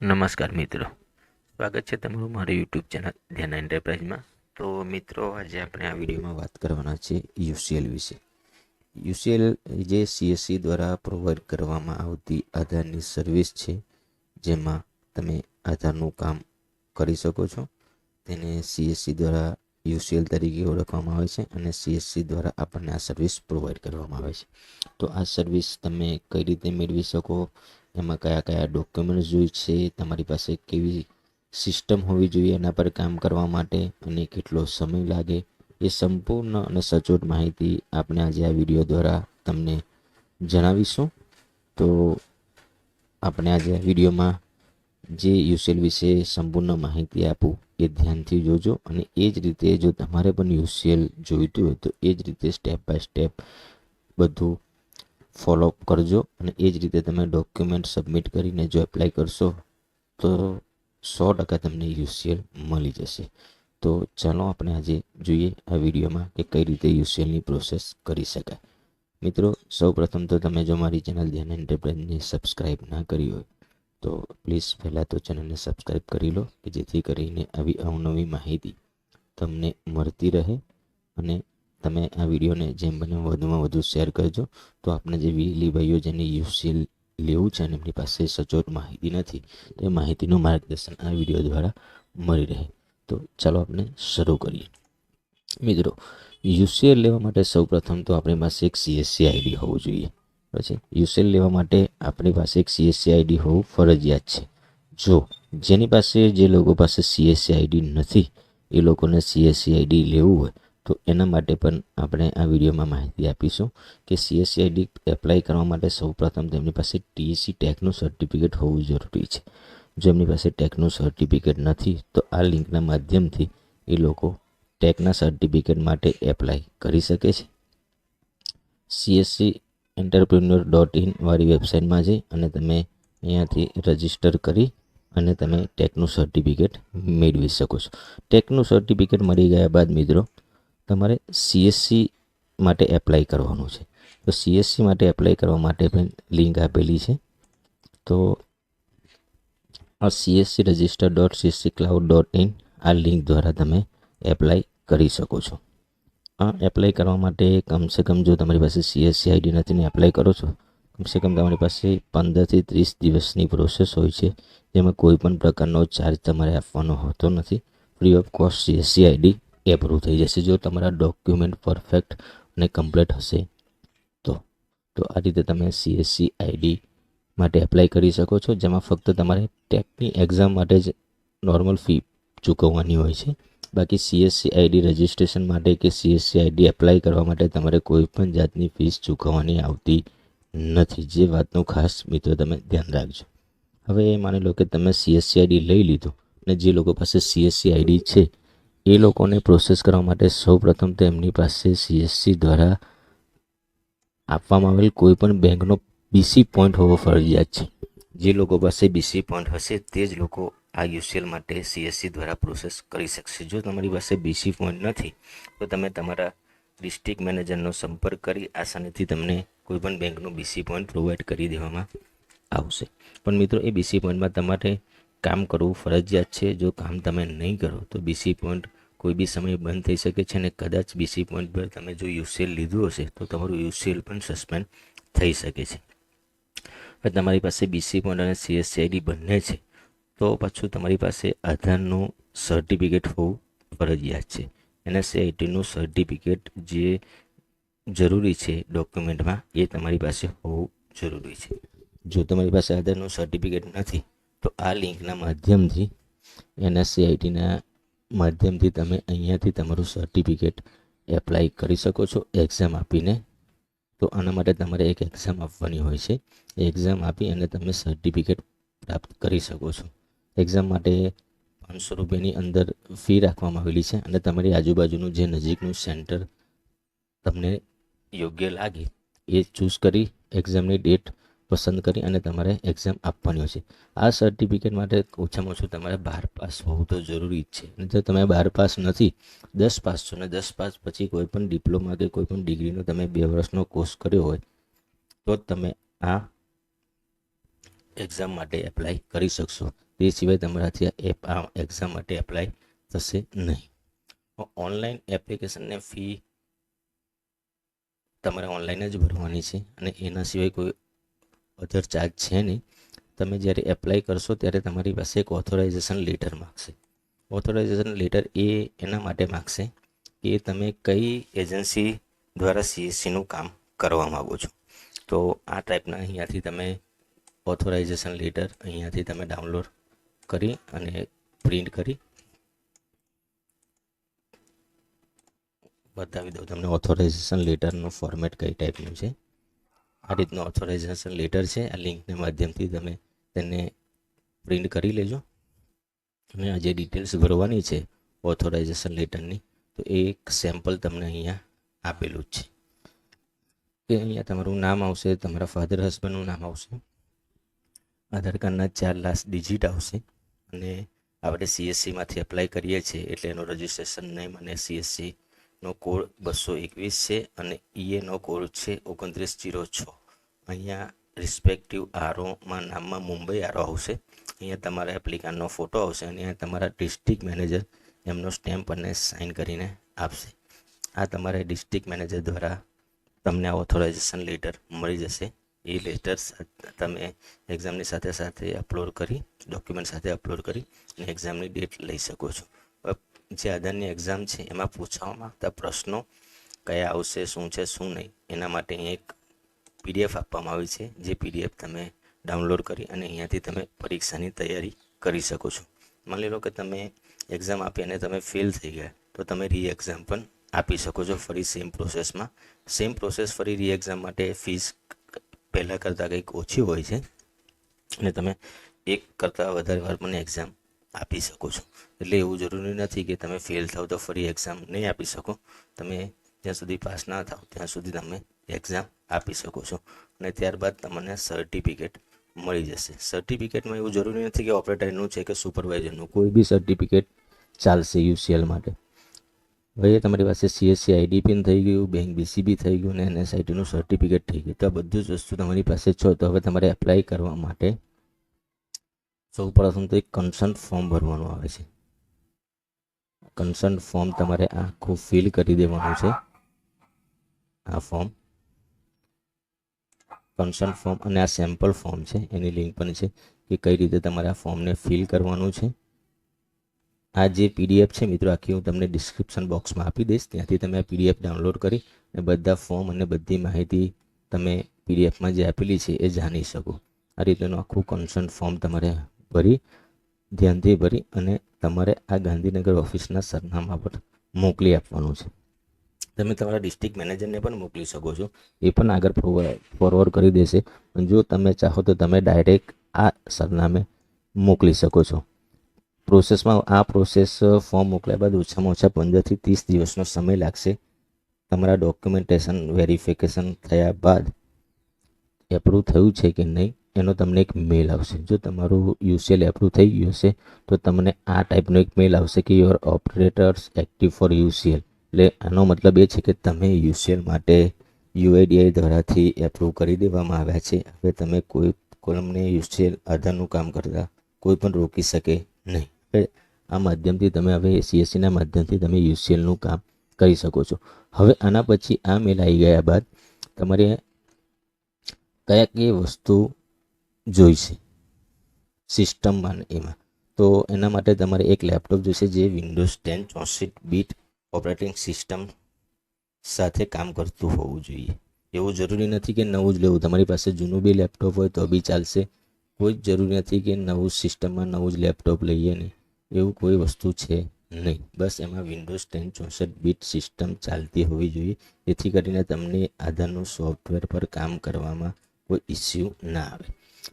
નમસ્કાર મિત્રો, સ્વાગત છે તમારું મારી યુટ્યુબ ચેનલ ધ્યાન એન્ટરપ્રાઇઝમાં. તો મિત્રો, આજે આપણે આ વિડીયોમાં વાત કરવાના છે યુસીએલ વિશે. યુસીએલ જે સીએસસી દ્વારા પ્રોવાઈડ કરવામાં આવતી આધારની સર્વિસ છે, જેમાં તમે આધારનું કામ કરી શકો છો. તેને સીએસસી દ્વારા યુસીએલ તરીકે ઓળખવામાં આવે છે અને સીએસસી દ્વારા આપણને આ સર્વિસ પ્રોવાઈડ કરવામાં આવે છે. તો આ સર્વિસ તમે કઈ રીતે મેળવી શકો, એમાં કયા કયા ડોક્યુમેન્ટ્સ જોઈએ છે, તમારી પાસે કેવી સિસ્ટમ હોવી જોઈએ એના પર કામ કરવા માટે, અને કેટલો સમય લાગે, એ સંપૂર્ણ અને સચોટ માહિતી આપણે આજે આ વિડીયો દ્વારા તમને જણાવીશું. તો આપણે આજે આ વિડીયોમાં જે યુસીએલ વિશે સંપૂર્ણ માહિતી આપું એ ધ્યાનથી જોજો, અને એ જ રીતે જો તમારે પણ યુસીએલ જોઈતું હોય તો એ જ રીતે સ્ટેપ બાય સ્ટેપ બધું ફોલોઅપ કરજો, અને એ જ રીતે તમે ડોક્યુમેન્ટ સબમિટ કરીને જો એપ્લાય કરશો તો 100% તમને યુસીએલ મળી જશે. તો ચાલો આપણે આજે જોઈએ આ વિડીયોમાં કે કઈ રીતે યુસીએલની પ્રોસેસ કરી શકાય. મિત્રો, સૌપ્રથમ તો તમે જો મારી ચેનલ ધ્યાન એન્ટરપ્રાઇઝને સબસ્ક્રાઈબ ના કરી હોય તો પ્લીઝ પહેલાં તો ચેનલને સબસ્ક્રાઈબ કરી લો, કે જેથી કરીને આવી અવનવી માહિતી તમને મળતી રહે. અને તમે આ વિડીયોને જેમ બને વધુમાં વધુ શેર કરજો, તો આપણે જે વીલી ભાઈઓ જેને યુસીએલ લેવું છે અને એમની પાસે સચોટ માહિતી નથી, તો એ માહિતીનું માર્ગદર્શન આ વિડીયો દ્વારા મળી રહે. તો ચાલો આપણે શરૂ કરીએ. મિત્રો, યુસીએલ લેવા માટે સૌપ્રથમ તો આપણી પાસે એક સીએસસી આઈડી હોવું જોઈએ. પછી યુસીએલ લેવા માટે આપણી પાસે એક સીએસસી આઈડી હોવું ફરજિયાત છે. જેની પાસે જે લોકો પાસે સીએસસી આઈડી નથી, એ લોકોને સીએસસી આઈડી લેવું હોય તો એના માટે પણ આપણે આ વિડીયોમાં માહિતી આપીશું કે સીએસસી આઈડી એપ્લાય કરવા માટે સૌપ્રથમ તેમની પાસે ટીએસસી ટેકનું સર્ટિફિકેટ હોવું જરૂરી છે. જો એમની પાસે ટેકનું સર્ટિફિકેટ નથી તો આ લિંકના માધ્યમથી એ લોકો ટેકના સર્ટિફિકેટ માટે એપ્લાય કરી શકે છે. CSCentrepreneur.in વાળી વેબસાઇટમાં જઈ અને તમે અહીંયાથી રજિસ્ટર કરી અને તમે ટેકનું સર્ટિફિકેટ મેળવી શકો છો. ટેકનું સર્ટિફિકેટ મળી ગયા બાદ મિત્રો, તમારે સીએસસી માટે એપ્લાય કરવાનું છે. તો સીએસસી માટે એપ્લાય કરવા માટે પણ લિંક આપેલી છે. તો આ cscregister.cccloud.in આ લિંક દ્વારા તમે એપ્લાય કરી શકો છો. આ એપ્લાય કરવા માટે કમસે કમ જો તમારી પાસે સીએસસી આઈડી નથી ને એપ્લાય કરો છો, કમસે કમ તમારી પાસે 15 થી 30 દિવસની પ્રોસેસ હોય છે, જેમાં કોઈ પણ પ્રકારનો ચાર્જ તમારે આપવાનો હોતો નથી. Free of cost CSC ID approve થઈ જશે જો તમારા ડોક્યુમેન્ટ પરફેક્ટ અને કમ્પ્લીટ હશે તો. આ રીતે તમે સીએસસી આઈડી માટે એપ્લાય કરી શકો છો, જેમાં ફક્ત તમારે ટેકની એક્ઝામ માટે જ નોર્મલ ફી ચૂકવવાની હોય છે. બાકી સીએસસી આઈડી રજિસ્ટ્રેશન માટે કે સીએસસી આઈડી એપ્લાય કરવા માટે તમારે કોઈ પણ જાતની ફીસ ચૂકવવાની આવતી નથી. જે વાતનું ખાસ મિત્રો તમે ધ્યાન રાખજો. હવે માની લો કે તમે સીએસસી આઈડી લઈ લીધું, અને જે લોકો પાસે સીએસસી આઈડી છે એ લોકોને પ્રોસેસ કરવા માટે સૌપ્રથમ તો એમની પાસે સીએસસી દ્વારા આપવામાં આવેલ કોઈ પણ બેંકનો બીસી પોઈન્ટ હોવો ફરજિયાત છે. જે લોકો પાસે બીસી પોઈન્ટ હશે તે જ લોકો આ યુસીએલ માટે સીએસસી દ્વારા પ્રોસેસ કરી શકશે. જો તમારી પાસે બીસી પોઈન્ટ નથી તો તમે તમારા ડિસ્ટ્રિક્ટ મેનેજરનો સંપર્ક કરી આસાનીથી તમને કોઈપણ બેંકનું બીસી પોઈન્ટ પ્રોવાઈડ કરી દેવામાં આવશે. પણ મિત્રો, એ બીસી પોઈન્ટમાં તમારે કામ કરવું ફરજિયાત છે. જો કામ તમે નહીં કરો તો બીસી પોઈન્ટ કોઈ બી સમય બંધ થઈ શકે છે, અને કદાચ બીસી પોઈન્ટ પર તમે જો યુસીએલ લીધું હશે તો તમારું યુસીએલ પણ સસ્પેન્ડ થઈ શકે છે. તમારી પાસે બીસી પોઈન્ટ અને સીએસસી આઈડી બંને છે તો પાછું તમારી પાસે આધારનું સર્ટિફિકેટ હોવું ફરજિયાત છે. એનએસસીઆઈટીનું સર્ટિફિકેટ જે જરૂરી છે ડોક્યુમેન્ટમાં, એ તમારી પાસે હોવું જરૂરી છે. જો તમારી પાસે આધારનું સર્ટિફિકેટ નથી તો આ લિંકના માધ્યમથી એનએસસીઆઈટીના માધ્યમથી તમે અહીંયાથી તમારું સર્ટિફિકેટ એપ્લાય કરી શકો છો એક્ઝામ આપીને. તો આના માટે તમારે એક એક્ઝામ આપવાની હોય છે. એ એક્ઝામ આપી અને તમે સર્ટિફિકેટ પ્રાપ્ત કરી શકો છો. એક્ઝામ માટે 500 રૂપિયાની અંદર ફી રાખવામાં આવેલી છે, અને તમારી આજુબાજુનું જે નજીકનું સેન્ટર તમને યોગ્ય લાગે એ ચૂઝ કરી એક્ઝામની ડેટ પસંદ કરી અને તમારે એક્ઝામ આપવાની હોય છે. આ સર્ટિફિકેટ માટે ઓછામાં ઓછું તમારે 12 પાસ હોવું તો જરૂરી જ છે. અને જો તમે 12 પાસ નથી, 10 પાસ છો, અને 10 પાસ પછી કોઈ પણ ડિપ્લોમા કે કોઈ પણ ડિગ્રીનો તમે 2 વર્ષનો કોર્સ કર્યો હોય તો તમે આ એક્ઝામ માટે એપ્લાય કરી શકશો. તે સિવાય તમારાથી આ એક્ઝામ માટે એપ્લાય થશે નહીં. ઓનલાઈન એપ્લિકેશનને ફી તમારે ઓનલાઈન જ ભરવાની છે અને એના સિવાય કોઈ અધર ચાર્જ છે નહીં. તમે જ્યારે એપ્લાય કરશો ત્યારે તમારી પાસે એક ઓથોરાઇઝેશન લેટર માગશે. ઓથોરાઇઝેશન લેટર એના માટે માગશે કે તમે કઈ એજન્સી દ્વારા CSCનું કામ કરવા માગો છો. તો આ ટાઈપના અહીંયાથી તમે ઓથોરાઇઝેશન લેટર અહીંયાથી તમે ડાઉનલોડ કરી અને પ્રિન્ટ કરી બતાવી દઉં તમને ઓથોરાઇઝેશન લેટરનું ફોર્મેટ કઈ ટાઈપનું છે. આ રીતનું ઓથોરાઇઝેશન લેટર છે. આ લિંકના માધ્યમથી તમે તેને પ્રિન્ટ કરી લેજો અને આ જે ડિટેલ્સ ભરવાની છે ઓથોરાઇઝેશન લેટરની તો એક સેમ્પલ તમને અહીંયા આપેલું જ છે કે અહીંયા તમારું નામ આવશે, તમારા ફાધર હસબન્ડનું નામ આવશે, આધાર કાર્ડના 4 લાસ્ટ ડિજિટ આવશે અને આપણે CSCમાંથી એપ્લાય કરીએ છીએ એટલે એનો રજિસ્ટ્રેશન નેમ અને CSCનો કોડ 221 છે અને EAનો કોડ છે 2906. અહીંયા રિસ્પેક્ટિવ આરોમાં નામમાં મુંબઈ આરો આવશે. અહીંયા તમારા એપ્લિકાન્ટનો ફોટો આવશે અને અહીંયા તમારા ડિસ્ટ્રિક્ટ મેનેજર એમનો સ્ટેમ્પ અને સાઇન કરીને આપશે. આ તમારા ડિસ્ટ્રિક્ટ મેનેજર દ્વારા તમને આ ઓથોરાઇઝેશન લેટર મળી જશે. એ લેટર તમે એક્ઝામની સાથે સાથે અપલોડ કરી ડોક્યુમેન્ટ સાથે અપલોડ કરી અને એક્ઝામની ડેટ લઈ શકો છો. જે આધારની એક્ઝામ છે એમાં પૂછવામાં આવતા પ્રશ્નો કયા આવશે, શું છે શું નહીં, એના માટે એક PDF આપવામાં આવી છે. જે PDF તમે ડાઉનલોડ કરી અને અહીંયાથી તમે પરીક્ષાની તૈયારી કરી શકો છો. માની લો કે તમે એક્ઝામ આપી અને તમે ફેલ થઈ ગયા તો તમે રી એક્ઝામ પણ આપી શકો છો ફરી સેમ પ્રોસેસમાં. સેમ પ્રોસેસ ફરી રી એક્ઝામ માટે ફીસ પહેલાં કરતાં કંઈક ઓછી હોય છે અને તમે એક કરતાં વધારે વાર પણ એક્ઝામ આપી શકો છો. એટલે એવું જરૂરી નથી કે તમે ફેલ થાવ તો ફરી એક્ઝામ નહીં આપી શકો. તમે જ્યાં સુધી પાસ ના થાવ ત્યાં સુધી તમે એક્ઝામ આપી શકો છો અને ત્યારબાદ તમને સર્ટિફિકેટ મળી જશે. સર્ટિફિકેટમાં એવું જરૂરી નથી કે ઓપરેટરનું છે કે સુપરવાઇઝરનું, કોઈ બી સર્ટિફિકેટ ચાલશે UCL માટે. હવે તમારી પાસે CSC ID પિન થઈ ગયું, બેંક BCB થઈ ગયું અને NSITનું સર્ટિફિકેટ થઈ ગયું. તો આ બધું જ વસ્તુ તમારી પાસે છો તો હવે તમારે એપ્લાય કરવા માટે સૌ પ્રથમ તો એક કન્સન્ટ ફોર્મ ભરવાનું આવે છે. કન્સન્ટ ફોર્મ તમારે આખું ફિલ કરી દેવાનું છે. આ ફોર્મ કન્સન્ટ ફોર્મ અને આ સેમ્પલ ફોર્મ છે એની લિંક પણ છે કે કઈ રીતે તમારે આ ફોર્મને ફિલ કરવાનું છે. આ જે PDF છે મિત્રો આખી હું તમને ડિસ્ક્રિપ્શન બોક્સમાં આપી દઈશ. ત્યાંથી તમે આ PDF ડાઉનલોડ કરી અને બધા ફોર્મ અને બધી માહિતી તમે PDFમાં જે આપેલી છે એ જાણી શકો. આ રીતનું આખું કન્સન્ટ ફોર્મ તમારે ભરી ધ્યાનથી ભરી અને તમારે આ ગાંધીનગર ઓફિસના સરનામા પર મોકલી આપવાનું છે. તમે તમારા ડિસ્ટ્રિક્ટ મેનેજરને પણ મોકલી શકો છો, એ પણ આગળ ફોરવર્ડ કરી દેશે. જો તમે ચાહો તો તમે ડાયરેક્ટ આ સરનામે મોકલી શકો છો. પ્રોસેસમાં આ પ્રોસેસ ફોર્મ મોકલ્યા બાદ ઓછામાં ઓછા 15 થી 30 દિવસનો સમય લાગશે. તમારા ડોક્યુમેન્ટેશન વેરિફિકેશન થયા બાદ એપ્રૂવ થયું છે કે નહીં એનો તમને એક મેલ આવશે. જો તમારું UCL એપ્રૂવ થઈ ગયું હશે તો તમને આ ટાઈપનો એક મેલ આવશે કે your operators active for UCL. એટલે આનો મતલબ એ છે કે તમે UCL માટે UIDAI દ્વારાથી એપ્રૂવ કરી દેવામાં આવ્યા છે. હવે તમે કોઈ કોલમને UCL આધારનું કામ કરતા કોઈ પણ રોકી શકે નહીં. આ માધ્યમથી તમે હવે CSCના માધ્યમથી તમે UCLનું કામ કરી શકો છો. હવે આના પછી આ મેલ આવી ગયા બાદ તમારે કયા કઈ વસ્તુ જોઈશે સિસ્ટમમાં એમાં, તો એના માટે તમારે એક લેપટોપ જોઈશે જે Windows 10 64-બીટ ઓપરેટિંગ સિસ્ટમ સાથે કામ કરતું હોવું જોઈએ. એવું જરૂરી નથી કે નવું જ લેવું, તમારી પાસે જૂનું બી લેપટોપ હોય તો બી ચાલશે. કોઈ જ જરૂરી નથી કે નવું સિસ્ટમમાં નવું જ લેપટોપ લઈએ નહીં, એવું કોઈ વસ્તુ છે નહીં. બસ એમાં Windows 10 64-બીટ સિસ્ટમ ચાલતી હોવી જોઈએ, જેથી કરીને તમને આધારનું સોફ્ટવેર પર કામ કરવામાં કોઈ ઇસ્યુ ના આવે.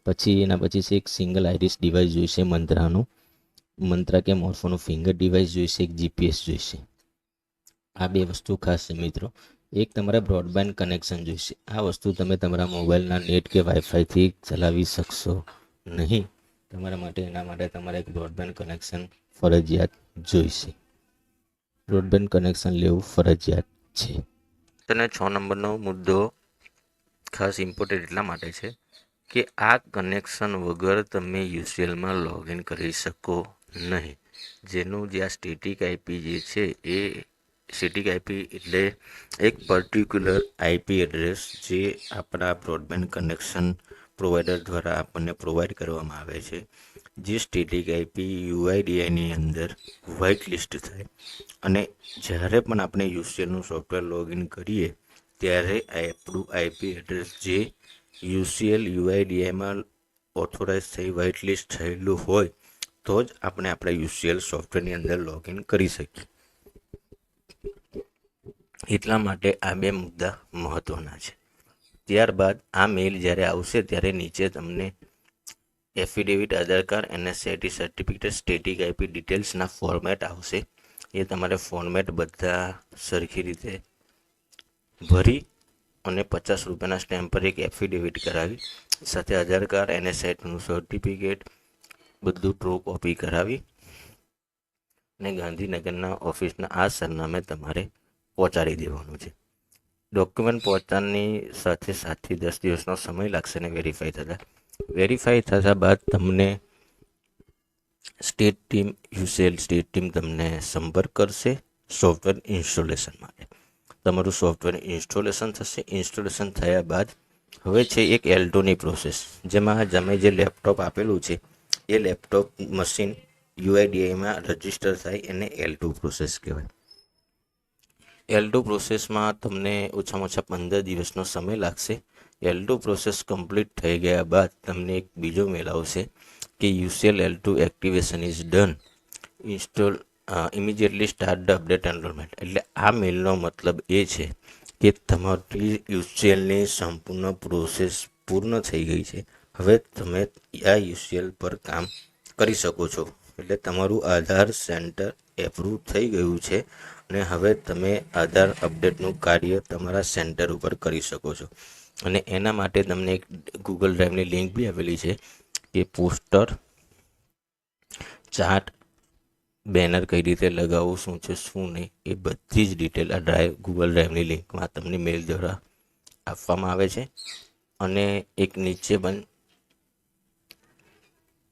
પછી એના પછી છે એક સિંગલ આઇરિસ ડિવાઇસ જોઈશે મંત્રા કે મોર્ફોનું ફિંગર ડિવાઇસ જોઈશે, એક GPS જોઈશે. આ બે વસ્તુ ખાસ છે મિત્રો. એક તમારે બ્રોડબેન્ડ કનેક્શન જોઈશે. આ વસ્તુ તમે તમારા મોબાઈલના નેટ કે વાઈફાઈથી ચલાવી શકશો નહીં. તમારા માટે એના માટે તમારે એક બ્રોડબેન્ડ કનેક્શન ફરજિયાત જોઈશે. બ્રોડબેન્ડ કનેક્શન લેવું ફરજિયાત છે. અને 6 નંબરનો મુદ્દો ખાસ ઇમ્પોર્ટન્ટ એટલા માટે છે કે આ કનેક્શન વગર તમે યુસીએલમાં લોગિન કરી શકો નહીં. જેનું જે આ સ્ટેટિક આઈપી જે છે એ સ્ટેટિક આઈપી એટલે એક પર્ટિક્યુલર આઈપી એડ્રેસ જે આપણા બ્રોડબેન્ડ કનેક્શન પ્રોવાઈડર દ્વારા આપણને પ્રોવાઈડ કરવામાં આવે છે. જે સ્ટેટિક આઈપી યુઆઈડીઆઈની અંદર વ્હાઇટ લિસ્ટ થાય અને જ્યારે પણ આપણે યુસીએલનું સોફ્ટવેર લોગિન કરીએ ત્યારે આપણું આઈપી એડ્રેસ જે યુસીએલ યુઆઈડીઆઈમાં ઓથોરાઇઝ થઈ વ્હાઇટ લિસ્ટ થયેલું હોય તો જ આપણે આપણા યુસીએલ સોફ્ટવેરની અંદર લોગિન કરી શકીએ. એટલા માટે આ બે મુદ્દા મહત્ત્વના છે. ત્યારબાદ આ મેઇલ જ્યારે આવશે ત્યારે નીચે તમને affidavit, Aadhaar card, NSIT certificate, static IP ડિટેલ્સના ફોર્મેટ આવશે. એ તમારે ફોર્મેટ બધા સરખી રીતે ભરી અને 50 રૂપિયાના સ્ટેમ્પ પર એક એફિડેવિટ કરાવી સાથે આધાર કાર્ડ, એનએસઆઈટીનું સર્ટિફિકેટ બધું ટ્રુ કોપી કરાવી અને ગાંધીનગરના ઓફિસના આ સરનામે તમારે પહોંચાડી દેવાનું છે. ડોક્યુમેન્ટ પહોંચતાની સાથે 7 થી 10 દિવસનો સમય લાગશે ને વેરીફાઈ થતા બાદ તમને સ્ટેટ ટીમ તમને સંપર્ક કરશે સોફ્ટવેર ઇન્સ્ટોલેશન માટે. તમારું સોફ્ટવેર ઇન્સ્ટોલેશન થશે. ઇન્સ્ટોલેશન થયા બાદ હવે છે એક L2ની પ્રોસેસ, જેમાં તમે જે લેપટોપ આપેલું છે એ લેપટોપ મશીન યુઆઈડીઆઈમાં રજિસ્ટર થાય એને L2 પ્રોસેસ કહેવાય. L2 પ્રોસેસમાં તમને ઓછામાં ઓછા 15 દિવસનો સમય લાગશે. L2 પ્રોસેસ કમ્પ્લીટ થઈ ગયા બાદ તમને એક બીજો મેલ આવશે કે UCL L2 activation is done, install immediately start the update enrolment. એટલે આ મેલનો મતલબ એ છે કે તમારી યુસીએલની સંપૂર્ણ પ્રોસેસ પૂર્ણ થઈ ગઈ છે. હવે તમે આ યુસીએલ પર કામ કરી શકો છો. એટલે તમારું આધાર સેન્ટર એપ્રૂવ થઈ ગયું છે અને હવે તમે આધાર અપડેટનું કાર્ય તમારા સેન્ટર ઉપર કરી શકો છો. અને એના માટે તમને એક ગૂગલ ડ્રાઈવની લિંક બી આપેલી છે કે પોસ્ટર, ચાર્ટ, બેનર કઈ રીતે લગાવવું, શું છે શું નહીં, એ બધી જ ડિટેલ આ ગૂગલ ડ્રાઈવની લિંકમાં તમને મેલ દ્વારા આપવામાં આવે છે. અને એક નીચે પણ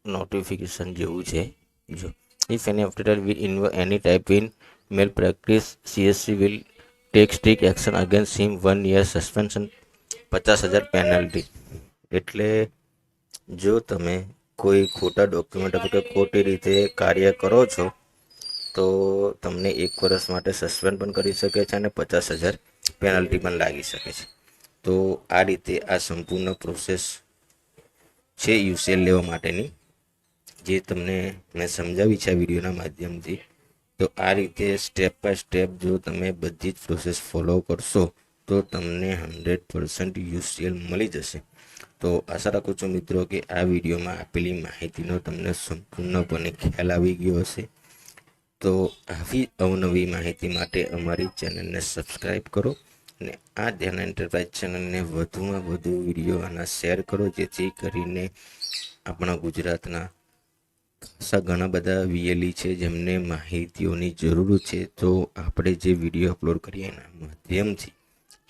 નોટિફિકેશન જેવું છે. જો if any updater will involve any type in mal practice, CSC will take strict action against him, 1 year suspension, 50,000 penalty. એટલે જો તમે કોઈ ખોટા ડોક્યુમેન્ટ અથવા કે ખોટી રીતે કાર્ય કરો છો તો તમને 1 વર્ષ માટે સસ્પેન્ડ પણ કરી શકે છે અને 50,000 પેનલ્ટી પણ લાગી શકે છે. તો આ રીતે આ સંપૂર્ણ પ્રોસેસ છે યુસીએલ લેવા માટેની, જે તમને મેં સમજાવી છે આ વિડીયોના માધ્યમથી. તો આ રીતે સ્ટેપ બાય સ્ટેપ જો તમે બધી જ પ્રોસેસ ફોલો કરશો તો તમને 100% યુસીએલ મળી જશે. તો આશા રાખું છું મિત્રો કે આ વિડીયોમાં આપેલી માહિતીનો તમને સંપૂર્ણપણે ખ્યાલ આવી ગયો હશે. તો આવી અવનવી માહિતી માટે અમારી ચેનલને સબસ્ક્રાઈબ કરો અને આ ધ્યાન એન્ટરપ્રાઇઝ ચેનલને વધુમાં વધુ વિડીયો આના શેર કરો, જેથી કરીને આપણા ગુજરાતના ખાસા ઘણા બધા VLE છે જેમને માહિતીઓની જરૂર છે. તો આપણે જે વિડીયો અપલોડ કરીએ એના માધ્યમથી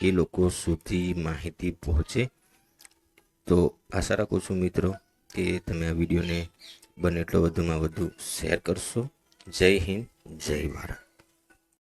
એ લોકો સુધી માહિતી પહોંચે. તો આશા રાખું છું મિત્રો કે તમે આ વિડીયોને બને એટલો વધુમાં વધુ શેર કરશો. જય હિન્દ, જય ભારત.